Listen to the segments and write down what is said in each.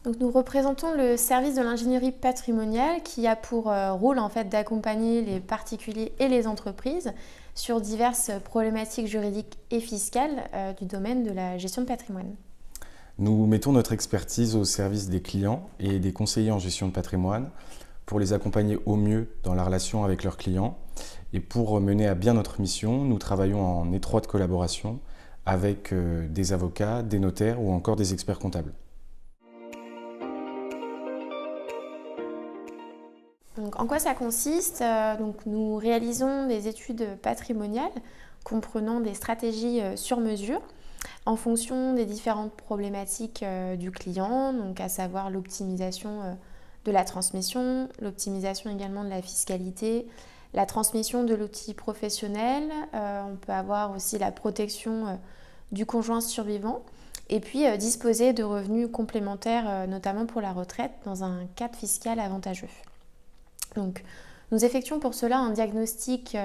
Donc nous représentons le service de l'ingénierie patrimoniale qui a pour rôle en fait d'accompagner les particuliers et les entreprises sur diverses problématiques juridiques et fiscales du domaine de la gestion de patrimoine. Nous mettons notre expertise au service des clients et des conseillers en gestion de patrimoine pour les accompagner au mieux dans la relation avec leurs clients. Et pour mener à bien notre mission, nous travaillons en étroite collaboration avec des avocats, des notaires ou encore des experts comptables. Donc, en quoi ça consiste? Nous réalisons des études patrimoniales comprenant des stratégies sur mesure en fonction des différentes problématiques du client, donc à savoir l'optimisation de la transmission, l'optimisation également de la fiscalité, la transmission de l'outil professionnel, on peut avoir aussi la protection du conjoint survivant et puis disposer de revenus complémentaires, notamment pour la retraite, dans un cadre fiscal avantageux. Donc, nous effectuons pour cela un diagnostic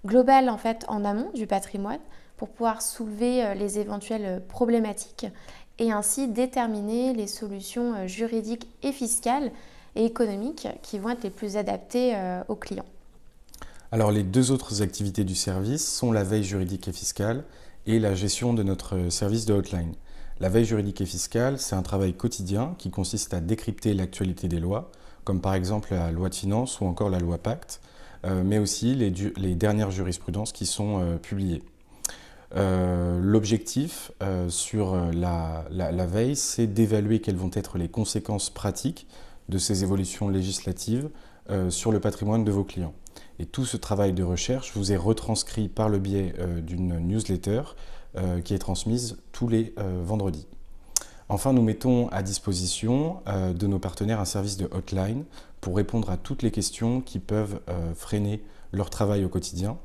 global en fait en amont du patrimoine pour pouvoir soulever les éventuelles problématiques et ainsi déterminer les solutions juridiques et fiscales et économiques qui vont être les plus adaptées aux clients. Alors les deux autres activités du service sont la veille juridique et fiscale et la gestion de notre service de hotline. La veille juridique et fiscale, c'est un travail quotidien qui consiste à décrypter l'actualité des lois, comme par exemple la loi de finances ou encore la loi Pacte, mais aussi les dernières jurisprudences qui sont publiées. L'objectif sur la veille, c'est d'évaluer quelles vont être les conséquences pratiques de ces évolutions législatives sur le patrimoine de vos clients. Et tout ce travail de recherche vous est retranscrit par le biais d'une newsletter qui est transmise tous les vendredis. Enfin, nous mettons à disposition de nos partenaires un service de hotline pour répondre à toutes les questions qui peuvent freiner leur travail au quotidien.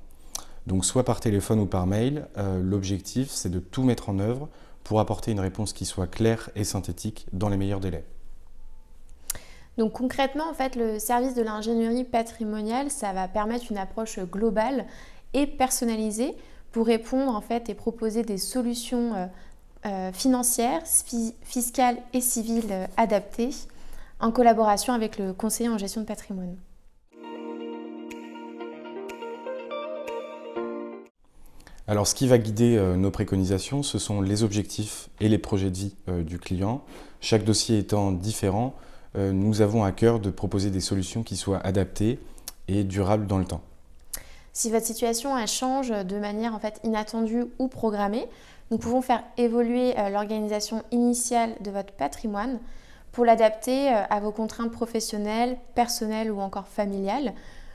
Donc soit par téléphone ou par mail, l'objectif c'est de tout mettre en œuvre pour apporter une réponse qui soit claire et synthétique dans les meilleurs délais. Donc concrètement, en fait, le service de l'ingénierie patrimoniale, ça va permettre une approche globale et personnalisée pour répondre en fait et proposer des solutions financières, fiscales et civiles adaptées en collaboration avec le conseiller en gestion de patrimoine. Alors ce qui va guider nos préconisations, ce sont les objectifs et les projets de vie du client. Chaque dossier étant différent, nous avons à cœur de proposer des solutions qui soient adaptées et durables dans le temps. Si votre situation elle change de manière en fait inattendue ou programmée, nous pouvons faire évoluer l'organisation initiale de votre patrimoine pour l'adapter à vos contraintes professionnelles, personnelles ou encore familiales,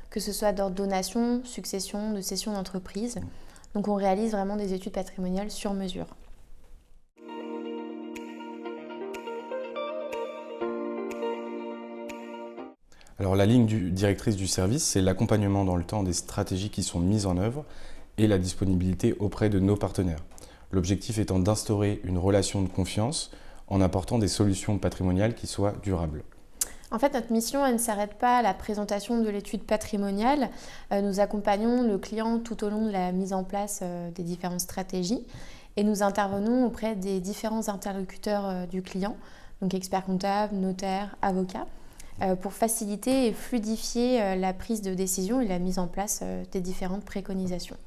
que ce soit d'ordre donation, succession, de cession d'entreprise. Donc on réalise vraiment des études patrimoniales sur mesure. Alors la ligne directrice du service, c'est l'accompagnement dans le temps des stratégies qui sont mises en œuvre et la disponibilité auprès de nos partenaires. L'objectif étant d'instaurer une relation de confiance en apportant des solutions patrimoniales qui soient durables. En fait, notre mission elle ne s'arrête pas à la présentation de l'étude patrimoniale. Nous accompagnons le client tout au long de la mise en place des différentes stratégies et nous intervenons auprès des différents interlocuteurs du client, donc experts comptables, notaires, avocats, pour faciliter et fluidifier la prise de décision et la mise en place des différentes préconisations.